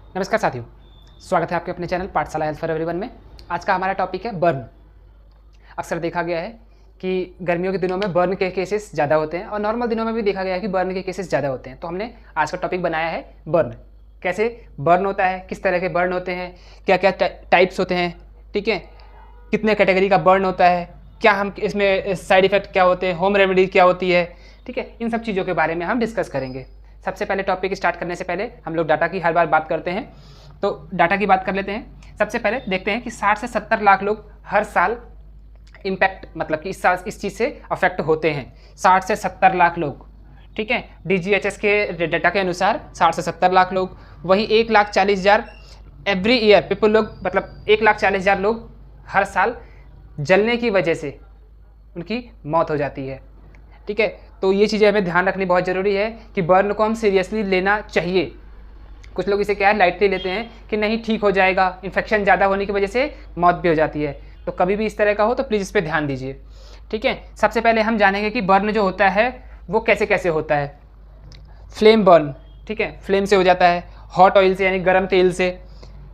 नमस्कार साथियों, स्वागत है आपके अपने चैनल पाठशाला हेल्थ फॉर एवरीवन में। आज का हमारा टॉपिक है बर्न। अक्सर देखा गया है कि गर्मियों के दिनों में बर्न के केसेस ज़्यादा होते हैं और नॉर्मल दिनों में भी देखा गया है कि बर्न के केसेस ज़्यादा होते हैं। तो हमने आज का टॉपिक बनाया है बर्न। कैसे बर्न होता है, किस तरह के बर्न होते हैं, क्या क्या टाइप्स होते हैं, ठीक है, कितने कैटेगरी का बर्न होता है, क्या हम इसमें साइड इफ़ेक्ट क्या होते हैं, होम रेमेडी क्या होती है, ठीक है, इन सब चीज़ों के बारे में हम डिस्कस करेंगे। सबसे पहले टॉपिक स्टार्ट करने से पहले हम लोग डाटा की हर बार बात करते हैं, तो डाटा की बात कर लेते हैं। सबसे पहले देखते हैं कि 60 से 70 लाख लोग हर साल इम्पैक्ट मतलब कि इस चीज़ से अफेक्ट होते हैं। 60 से 70 लाख लोग, ठीक है, DGHS के डाटा के अनुसार 60 से 70 लाख लोग। वही 1,40,000 एवरी ईयर पीपल लोग, मतलब 1,40,000 लोग हर साल जलने की वजह से उनकी मौत हो जाती है, ठीक है। तो ये चीज़ें हमें ध्यान रखनी बहुत ज़रूरी है कि बर्न को हम सीरियसली लेना चाहिए। कुछ लोग इसे क्या है लाइटली लेते हैं कि नहीं ठीक हो जाएगा, इन्फेक्शन ज़्यादा होने की वजह से मौत भी हो जाती है। तो कभी भी इस तरह का हो तो प्लीज़ इस पर ध्यान दीजिए, ठीक है। सबसे पहले हम जानेंगे कि बर्न जो होता है वो कैसे कैसे होता है। फ्लेम बर्न, ठीक है, फ्लेम से हो जाता है, हॉट ऑयल से यानी गर्म तेल से,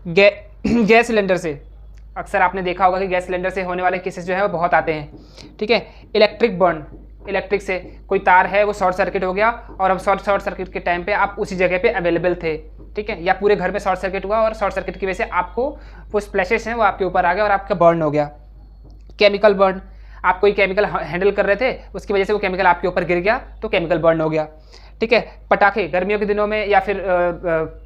गैस सिलेंडर से। अक्सर आपने देखा होगा कि गैस सिलेंडर से होने वाले केसेस जो है वो बहुत आते हैं, ठीक है। इलेक्ट्रिक बर्न, इलेक्ट्रिक से कोई तार है वो शॉर्ट सर्किट हो गया और अब शॉर्ट सर्किट के टाइम पे आप उसी जगह पे अवेलेबल थे, ठीक है, या पूरे घर में शॉर्ट सर्किट हुआ और शॉर्ट सर्किट की वजह से आपको वो स्प्लैशेस हैं वो आपके ऊपर आ गया और आपका बर्न हो गया। केमिकल बर्न, आप कोई केमिकल हैंडल कर रहे थे उसकी वजह से वो केमिकल आपके ऊपर गिर गया तो केमिकल बर्न हो गया, ठीक है। पटाखे गर्मियों के दिनों में या फिर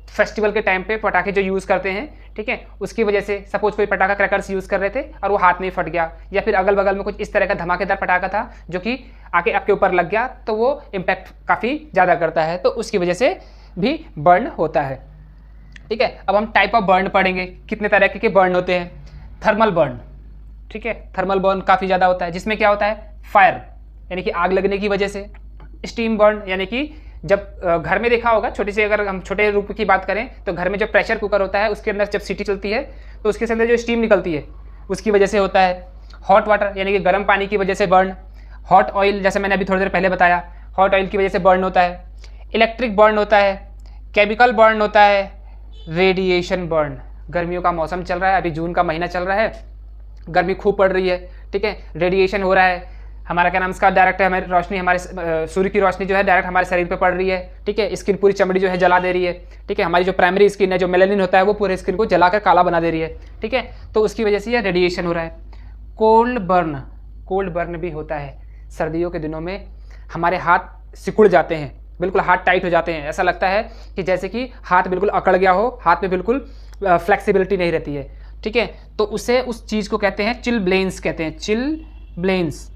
फेस्टिवल के टाइम पे पटाखे जो यूज़ करते हैं, ठीक है, उसकी वजह से सपोज कोई पटाखा क्रैकर्स यूज़ कर रहे थे और वो हाथ में फट गया, या फिर अगल बगल में कुछ इस तरह का धमाकेदार पटाखा था जो कि आके आपके ऊपर लग गया, तो वो इम्पैक्ट काफ़ी ज़्यादा करता है, तो उसकी वजह से भी बर्न होता है, ठीक है। अब हम टाइप ऑफ बर्न पढ़ेंगे, कितने तरह के बर्न होते हैं। थर्मल बर्न, ठीक है, थर्मल बर्न काफ़ी ज़्यादा होता है, जिसमें क्या होता है फायर यानी कि आग लगने की वजह से। स्टीम बर्न यानी कि जब घर में देखा होगा, छोटी सी अगर हम छोटे रूप की बात करें तो घर में जो प्रेशर कुकर होता है उसके अंदर जब सीटी चलती है तो उसके अंदर जो स्टीम निकलती है उसकी वजह से होता है। हॉट वाटर यानी कि गर्म पानी की वजह से बर्न। हॉट ऑयल, जैसे मैंने अभी थोड़ी देर पहले बताया, हॉट ऑयल की वजह से बर्न होता है। इलेक्ट्रिक बर्न होता है, केमिकल बर्न होता है, रेडिएशन बर्न। गर्मियों का मौसम चल रहा है, अभी जून का महीना चल रहा है, गर्मी खूब पड़ रही है, ठीक है, रेडिएशन हो रहा है, हमारा क्या नाम इसका डायरेक्ट हमारी रोशनी, हमारे सूर्य की रोशनी जो है डायरेक्ट हमारे शरीर पे पड़ रही है, ठीक है, स्किन पूरी चमड़ी जो है जला दे रही है, ठीक है, हमारी जो प्राइमरी स्किन है जो मेलानिन होता है वो पूरे स्किन को जलाकर काला बना दे रही है, ठीक है, तो उसकी वजह से ये रेडिएशन हो रहा है। कोल्ड बर्न, कोल्ड बर्न भी होता है। सर्दियों के दिनों में हमारे हाथ सिकुड़ जाते हैं, बिल्कुल हाथ टाइट हो जाते हैं, ऐसा लगता है कि जैसे कि हाथ बिल्कुल अकड़ गया हो, हाथ में बिल्कुल फ्लेक्सिबिलिटी नहीं रहती है, ठीक है, तो उसे उस चीज़ को कहते हैं चिल ब्लेंस, कहते हैं चिल ब्लेंस,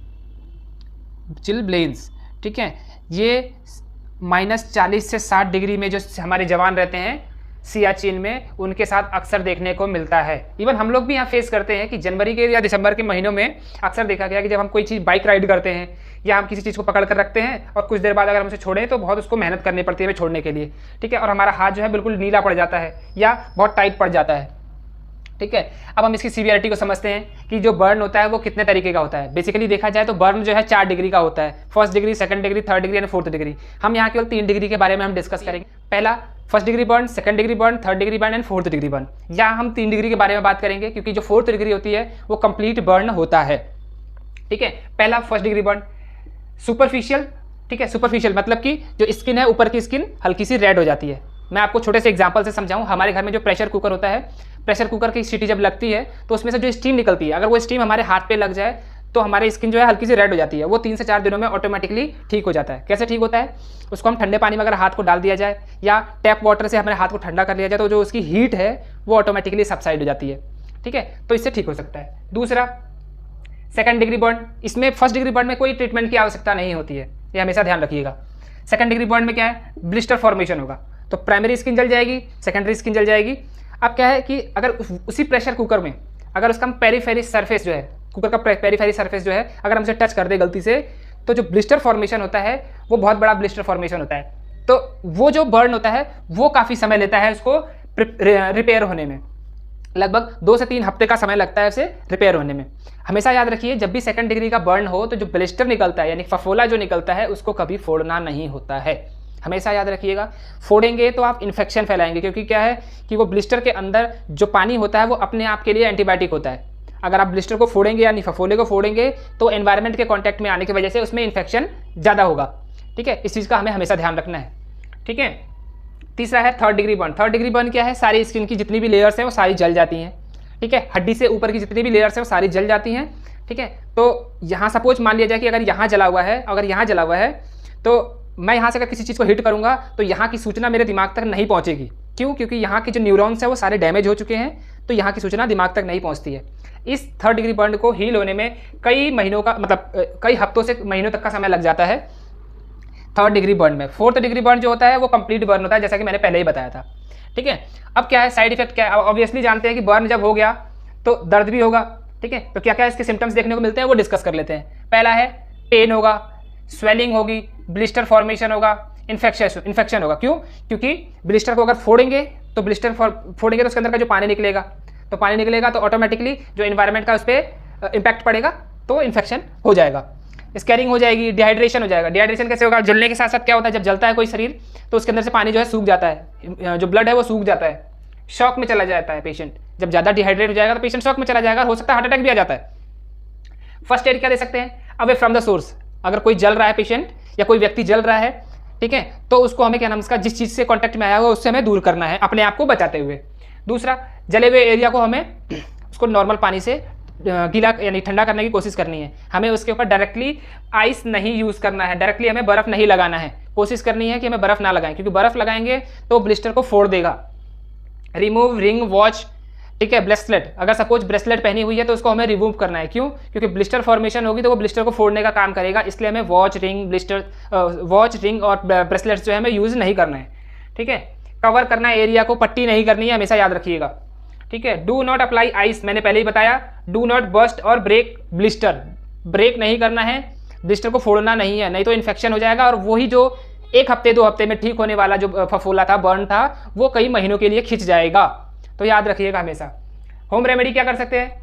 चिल ब्लेंस, ठीक है। ये -40 से 60 डिग्री में जो हमारे जवान रहते हैं सियाचिन में, उनके साथ अक्सर देखने को मिलता है। इवन हम लोग भी यहाँ फेस करते हैं कि जनवरी के या दिसंबर के महीनों में अक्सर देखा गया कि जब हम कोई चीज़ बाइक राइड करते हैं या हम किसी चीज़ को पकड़ कर रखते हैं और कुछ देर बाद अगर हम उसे छोड़ें तो बहुत उसको मेहनत करनी पड़ती है छोड़ने के लिए, ठीक है, और हमारा हाथ जो है बिल्कुल नीला पड़ जाता है या बहुत टाइट पड़ जाता है, ठीक है। अब हम इसकी सीवियरिटी को समझते हैं कि जो बर्न होता है वो कितने तरीके का होता है। बेसिकली देखा जाए तो बर्न जो है 4 डिग्री का होता है, first degree, second degree, third degree and fourth degree. हम यहाँ केवल 3 डिग्री के बारे में हम डिस्कस करेंगे। पहला first degree burn, second degree burn, third degree burn and fourth degree burn. यहाँ हम 3 डिग्री के बारे में बात करेंगे क्योंकि जो फोर्थ डिग्री होती है वो कंप्लीट बर्न होता है, ठीक है। पहला फर्स्ट डिग्री बर्न सुपरफिशियल, ठीक है, सुपरफिशियल मतलब कि जो स्किन है ऊपर की स्किन हल्की सी रेड हो जाती है। मैं आपको छोटे से एग्जांपल से समझाऊं, हमारे घर में जो प्रेशर कुकर होता है, प्रेशर कुकर की सीटी जब लगती है तो उसमें से जो स्टीम निकलती है, अगर वो स्टीम हमारे हाथ पे लग जाए तो हमारी स्किन जो है हल्की सी रेड हो जाती है। वो 3 से 4 दिनों में ऑटोमेटिकली ठीक हो जाता है। कैसे ठीक होता है? उसको हम ठंडे पानी में अगर हाथ को डाल दिया जाए या टैप वाटर से हमारे हाथ को ठंडा कर लिया जाए तो जो उसकी हीट है वो ऑटोमेटिकली सबसाइड हो जाती है, ठीक है, तो इससे ठीक हो सकता है। दूसरा सेकंड डिग्री बर्न, इसमें फर्स्ट डिग्री बर्न में कोई ट्रीटमेंट की आवश्यकता नहीं होती है, ये हमेशा ध्यान रखिएगा। सेकंड डिग्री बर्न में क्या है, ब्लिस्टर फॉर्मेशन होगा, तो प्राइमरी स्किन जल जाएगी, सेकेंडरी स्किन जल जाएगी। अब क्या है कि अगर उसी प्रेशर कुकर में अगर उसका हम पेरीफेरी सरफेस जो है, कुकर का पेरीफेरी सरफेस जो है, अगर हम उसे टच कर दे गलती से तो जो ब्लिस्टर फॉर्मेशन होता है वो बहुत बड़ा ब्लिस्टर फॉर्मेशन होता है। तो वो जो बर्न होता है वो काफ़ी समय लेता है उसको रिपेयर होने में, लगभग 2 से 3 हफ्ते का समय लगता है उसे रिपेयर होने में। हमेशा याद रखिए जब भी सेकंड डिग्री का बर्न हो तो जो ब्लिस्टर निकलता है यानी फफोला जो निकलता है उसको कभी फोड़ना नहीं होता है। हमेशा याद रखिएगा। फोड़ेंगे तो आप इन्फेक्शन फैलाएंगे, क्योंकि क्या है कि वो ब्लिस्टर के अंदर जो पानी होता है वो अपने आप के लिए एंटीबायोटिक होता है। अगर आप ब्लिस्टर को फोड़ेंगे यानी फफोले को फोड़ेंगे तो एनवायरनमेंट के कॉन्टैक्ट में आने की वजह से उसमें इन्फेक्शन ज़्यादा होगा। ठीक है, इस चीज़ का हमें हमेशा ध्यान रखना है। ठीक है, तीसरा है third degree burn. Third degree burn क्या है, सारी स्किन की जितनी भी लेयर्स हैं वो सारी जल जाती हैं। ठीक है, हड्डी से ऊपर की जितनी भी लेयर्स हैं वो सारी जल जाती हैं। ठीक है, तो यहाँ सपोज मान लिया जाए कि अगर यहाँ जला हुआ है, अगर यहाँ जला हुआ है तो मैं यहाँ से अगर किसी चीज़ को हिट करूँगा तो यहाँ की सूचना मेरे दिमाग तक नहीं पहुँचेगी। क्यों? क्योंकि यहाँ के जो न्यूरॉन्स हैं वो सारे डैमेज हो चुके हैं, तो यहाँ की सूचना दिमाग तक नहीं पहुँचती है। इस थर्ड डिग्री बर्न को हील होने में कई महीनों का मतलब कई हफ्तों से महीनों तक का समय लग जाता है थर्ड डिग्री बर्न में। फोर्थ डिग्री बर्न जो होता है वो कंप्लीट बर्न होता है, जैसा कि मैंने पहले ही बताया था। ठीक है, अब क्या है साइड इफेक्ट क्या है? ऑब्वियसली जानते हैं कि बर्न जब हो गया तो दर्द भी होगा। ठीक है, तो क्या क्या इसके सिम्टम्स देखने को मिलते हैं वो डिस्कस कर लेते हैं। पहला है पेन होगा, स्वेलिंग होगी, ब्लिस्टर फॉर्मेशन होगा, इन्फेक्शन होगा। क्यों? क्योंकि ब्लिस्टर को अगर फोड़ेंगे तो फोड़ेंगे तो उसके अंदर का जो पानी निकलेगा, तो पानी निकलेगा तो ऑटोमेटिकली जो इन्वायरमेंट का उस पर इम्पैक्ट पड़ेगा तो इन्फेक्शन हो जाएगा। स्कैरिंग हो जाएगी, डिहाइड्रेशन हो जाएगा। डिहाइड्रेशन कैसे होगा? जलने के साथ साथ क्या होता है, जब जलता है कोई शरीर तो उसके अंदर से पानी जो है सूख जाता है, जो ब्लड है वो सूख जाता है, शॉक में चला जाता है पेशेंट। जब ज़्यादा डिहाइड्रेट हो जाएगा तो पेशेंट शॉक में चला जाएगा, हो सकता है हार्ट अटैक भी आ जाता है। फर्स्ट एड क्या दे सकते हैं? Away from the source. अगर कोई जल रहा है पेशेंट या कोई व्यक्ति जल रहा है, ठीक है, तो उसको हमें क्या नाम इसका, जिस चीज़ से कॉन्टैक्ट में आया हुआ उससे हमें दूर करना है, अपने आप को बचाते हुए। दूसरा, जले हुए एरिया को हमें उसको नॉर्मल पानी से गीला यानी ठंडा करने की कोशिश करनी है। हमें उसके ऊपर डायरेक्टली आइस नहीं यूज़ करना है, डायरेक्टली हमें बर्फ़ नहीं लगाना है। कोशिश करनी है कि हमें बर्फ़ ना लगाएं, क्योंकि बर्फ़ लगाएंगे तो ब्लिस्टर को फोड़ देगा। Remove ring watch. ठीक है, ब्रेसलेट, अगर सपोज ब्रेसलेट पहनी हुई है तो उसको हमें रिमूव करना है। क्यों? क्योंकि ब्लिस्टर फॉर्मेशन होगी तो वो ब्लिस्टर को फोड़ने का काम करेगा, इसलिए हमें वॉच रिंग और ब्रेसलेट्स जो है हमें यूज़ नहीं करना है। ठीक है, कवर करना है एरिया को, पट्टी नहीं करनी है, हमेशा याद रखिएगा। ठीक है, डू नॉट अप्लाई आइस, मैंने पहले ही बताया। डू नॉट बस्ट और ब्रेक ब्लिस्टर, ब्रेक नहीं करना है, ब्लिस्टर को फोड़ना नहीं है, नहीं तो इन्फेक्शन हो जाएगा और वही जो 1 हफ्ते 2 हफ्ते में ठीक होने वाला जो फफोला था, बर्न था, वो कई महीनों के लिए खिंच जाएगा। तो याद रखिएगा हमेशा। होम रेमेडी क्या कर सकते हैं?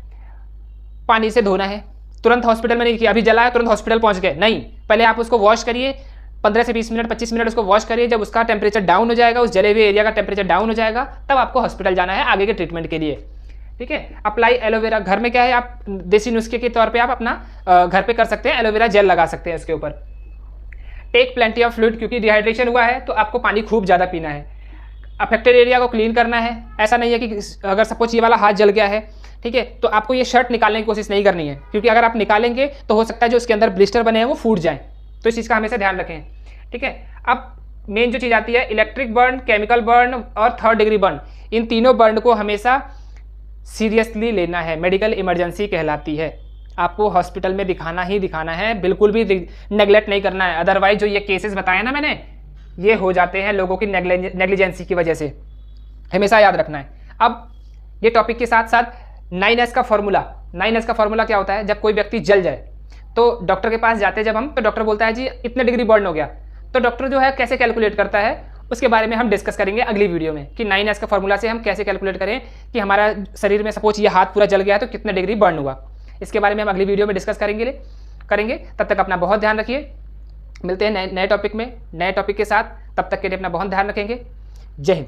पानी से धोना है, तुरंत हॉस्पिटल में नहीं कि अभी जला है तुरंत हॉस्पिटल पहुंच गए, नहीं, पहले आप उसको वॉश करिए, 15 से 20 मिनट 25 मिनट उसको वॉश करिए। जब उसका टेम्परेचर डाउन हो जाएगा, उस जले हुए एरिया का टेम्परेचर डाउन हो जाएगा, तब आपको हॉस्पिटल जाना है आगे के ट्रीटमेंट के लिए। ठीक है, अप्लाई एलोवेरा, घर में क्या है, आप देसी नुस्खे के तौर पे आप अपना घर पे कर सकते हैं, एलोवेरा जेल लगा सकते हैं इसके ऊपर। टेक प्लेंटी ऑफ फ्लूइड, क्योंकि डिहाइड्रेशन हुआ है तो आपको पानी खूब ज़्यादा पीना है। अफेक्टेड एरिया को क्लीन करना है, ऐसा नहीं है कि अगर सपोज ये वाला हाथ जल गया है, ठीक है, तो आपको ये शर्ट निकालने की कोशिश नहीं करनी है, क्योंकि अगर आप निकालेंगे तो हो सकता है जो उसके अंदर ब्लिस्टर बने हैं वो फूट जाएं, तो इस चीज़ का हमेशा ध्यान रखें। ठीक है, अब मेन जो चीज़ आती है इलेक्ट्रिक बर्न, केमिकल बर्न और थर्ड डिग्री बर्न, इन तीनों बर्न को हमेशा सीरियसली लेना है, मेडिकल इमरजेंसी कहलाती है। आपको हॉस्पिटल में दिखाना ही दिखाना है, बिल्कुल भी नेगलेक्ट नहीं करना है, अदरवाइज जो ये केसेस बताए ना मैंने, ये हो जाते हैं लोगों की नेग्लिजेंसी की वजह से, हमेशा याद रखना है। अब ये टॉपिक के साथ साथ 9S का फॉर्मूला, 9S का फॉर्मूला क्या होता है? जब कोई व्यक्ति जल जाए तो डॉक्टर के पास जाते हैं जब हम, तो डॉक्टर बोलता है जी इतने डिग्री बर्न हो गया, तो डॉक्टर जो है कैसे कैलकुलेट करता है उसके बारे में हम डिस्कस करेंगे अगली वीडियो में, कि 9S का फॉर्मूला से हम कैसे कैलकुलेट करें कि हमारा शरीर में सपोज ये हाथ पूरा जल गया है तो कितने डिग्री बर्न हुआ। इसके बारे में हम अगली वीडियो में डिस्कस करेंगे। तब तक अपना बहुत ध्यान रखिए, मिलते हैं नए टॉपिक में, नए टॉपिक के साथ, तब तक के लिए अपना बहुत ध्यान रखेंगे। जय हिंद।